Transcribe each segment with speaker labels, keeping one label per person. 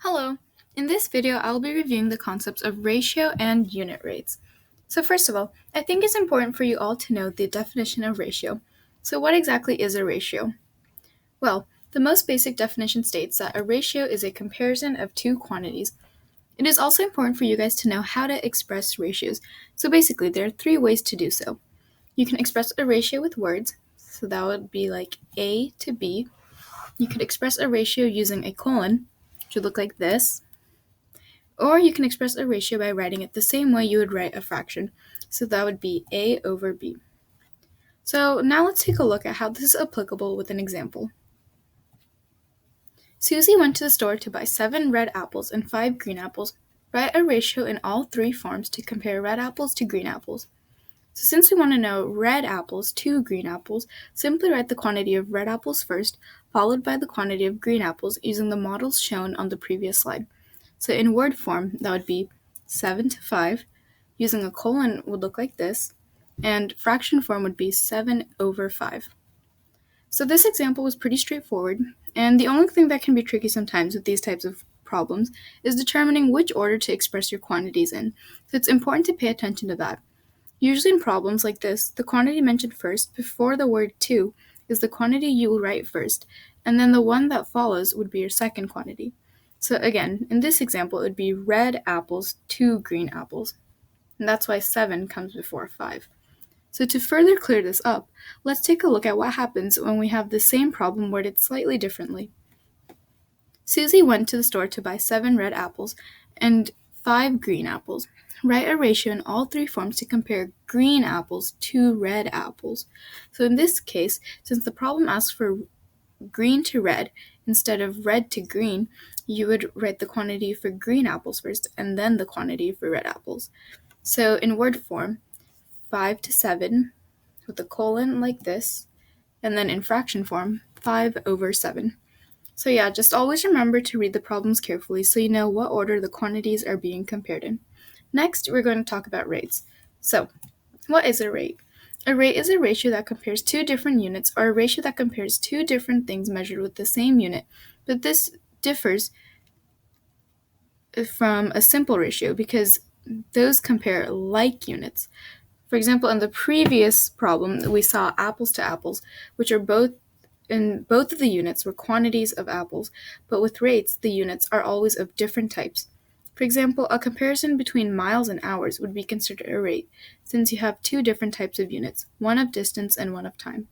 Speaker 1: Hello! In this video, I'll be reviewing the concepts of ratio and unit rates. So first of all, I think it's important for you all to know the definition of ratio. So what exactly is a ratio? Well, the most basic definition states that a ratio is a comparison of two quantities. It is also important for you guys to know how to express ratios. So basically, there are three ways to do so. You can express a ratio with words, so that would be like A to B. You could express a ratio using a colon, which would look like this. Or you can express a ratio by writing it the same way you would write a fraction. So that would be A over B. So now let's take a look at how this is applicable with an example. Susie went to the store to buy 7 red apples and 5 green apples. Write a ratio in all three forms to compare red apples to green apples. So since we want to know red apples to green apples, simply write the quantity of red apples first, followed by the quantity of green apples using the models shown on the previous slide. So in word form, that would be 7 to 5. Using a colon would look like this, and fraction form would be 7 over 5. So this example was pretty straightforward, and the only thing that can be tricky sometimes with these types of problems is determining which order to express your quantities in. So it's important to pay attention to that. Usually in problems like this, the quantity mentioned first before the word to is the quantity you will write first, and then the one that follows would be your second quantity. So again, in this example, it would be red apples to green apples, and that's why 7 comes before 5. So to further clear this up, let's take a look at what happens when we have the same problem worded slightly differently. Susie went to the store to buy 7 red apples and 5 green apples. Write a ratio in all three forms to compare green apples to red apples. So in this case, since the problem asks for green to red instead of red to green, you would write the quantity for green apples first and then the quantity for red apples. So in word form, 5 to 7 with a colon like this, and then in fraction form, 5 over 7. So yeah, just always remember to read the problems carefully so you know what order the quantities are being compared in. Next, we're going to talk about rates. So, what is a rate? A rate is a ratio that compares two different units, or a ratio that compares two different things measured with the same unit, but this differs from a simple ratio because those compare like units. For example, in the previous problem, we saw apples to apples, which are both of the units were quantities of apples, but with rates, the units are always of different types. For example, a comparison between miles and hours would be considered a rate, since you have two different types of units, one of distance and one of time.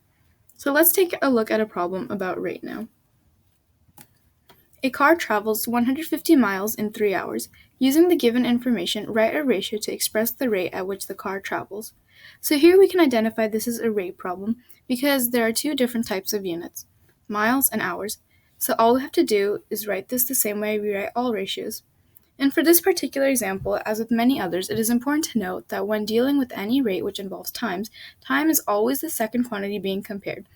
Speaker 1: So let's take a look at a problem about rate now. A car travels 150 miles in 3 hours. Using the given information, write a ratio to express the rate at which the car travels. So here we can identify this is a rate problem because there are two different types of units, miles and hours. So all we have to do is write this the same way we write all ratios. And for this particular example, as with many others, it is important to note that when dealing with any rate which involves times, time is always the second quantity being compared.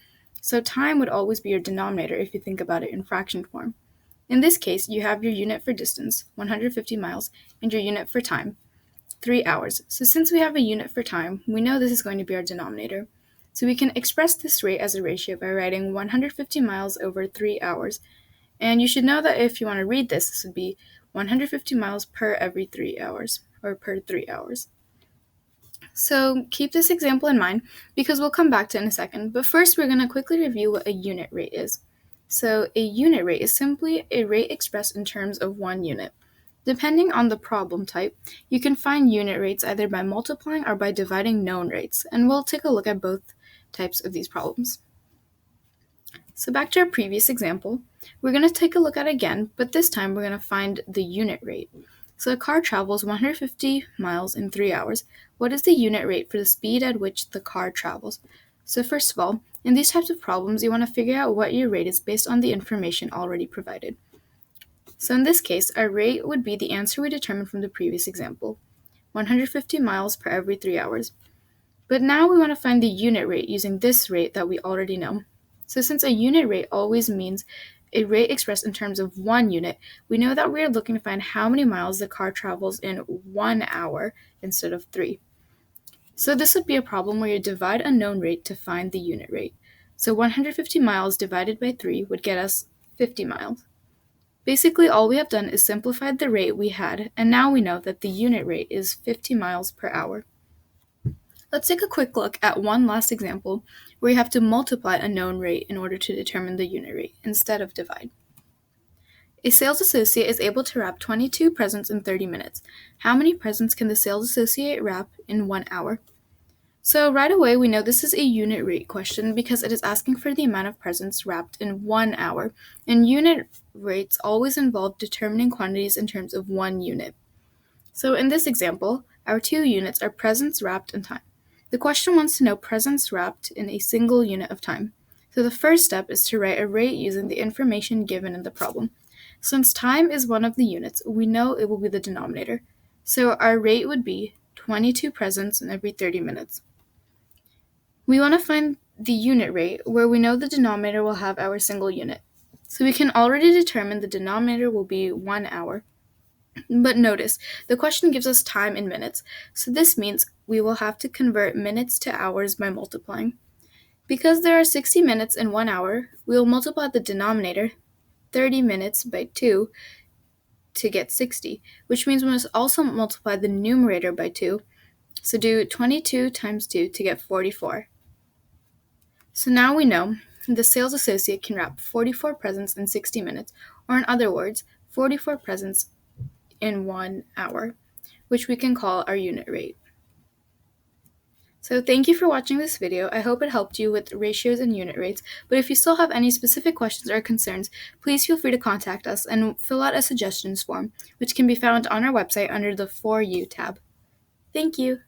Speaker 1: So time would always be your denominator if you think about it in fraction form. In this case, you have your unit for distance, 150 miles, and your unit for time, 3 hours. So since we have a unit for time, we know this is going to be our denominator. So we can express this rate as a ratio by writing 150 miles over 3 hours. And you should know that if you want to read this would be 150 miles per every 3 hours, or per 3 hours. So keep this example in mind because we'll come back to it in a second. But first, we're going to quickly review what a unit rate is. So a unit rate is simply a rate expressed in terms of one unit. Depending on the problem type, you can find unit rates either by multiplying or by dividing known rates, and we'll take a look at both types of these problems. So back to our previous example, we're going to take a look at it again, but this time we're going to find the unit rate. So a car travels 150 miles in 3 hours. What is the unit rate for the speed at which the car travels? So first of all, in these types of problems, you want to figure out what your rate is based on the information already provided. So in this case, our rate would be the answer we determined from the previous example, 150 miles per every 3 hours. But now we want to find the unit rate using this rate that we already know. So since a unit rate always means a rate expressed in terms of one unit, we know that we are looking to find how many miles the car travels in 1 hour instead of 3. So this would be a problem where you divide a known rate to find the unit rate. So 150 miles divided by 3 would get us 50 miles. Basically, all we have done is simplified the rate we had, and now we know that the unit rate is 50 miles per hour. Let's take a quick look at one last example where you have to multiply a known rate in order to determine the unit rate instead of divide. A sales associate is able to wrap 22 presents in 30 minutes. How many presents can the sales associate wrap in 1 hour? So right away we know this is a unit rate question because it is asking for the amount of presents wrapped in 1 hour, and unit rates always involve determining quantities in terms of 1 unit. So in this example, our 2 units are presents wrapped in time. The question wants to know presents wrapped in a single unit of time. So the first step is to write a rate using the information given in the problem. Since time is one of the units, we know it will be the denominator. So our rate would be 22 presents in every 30 minutes. We want to find the unit rate where we know the denominator will have our single unit. So we can already determine the denominator will be 1 hour. But notice, the question gives us time in minutes, so this means we will have to convert minutes to hours by multiplying. Because there are 60 minutes in 1 hour, we will multiply the denominator, 30 minutes, by 2 to get 60, which means we must also multiply the numerator by 2, so do 22 times 2 to get 44. So now we know the sales associate can wrap 44 presents in 60 minutes, or in other words, 44 presents in 1 hour, which we can call our unit rate. So thank you for watching this video. I hope it helped you with ratios and unit rates, but if you still have any specific questions or concerns, please feel free to contact us and fill out a suggestions form, which can be found on our website under the For You tab. Thank you.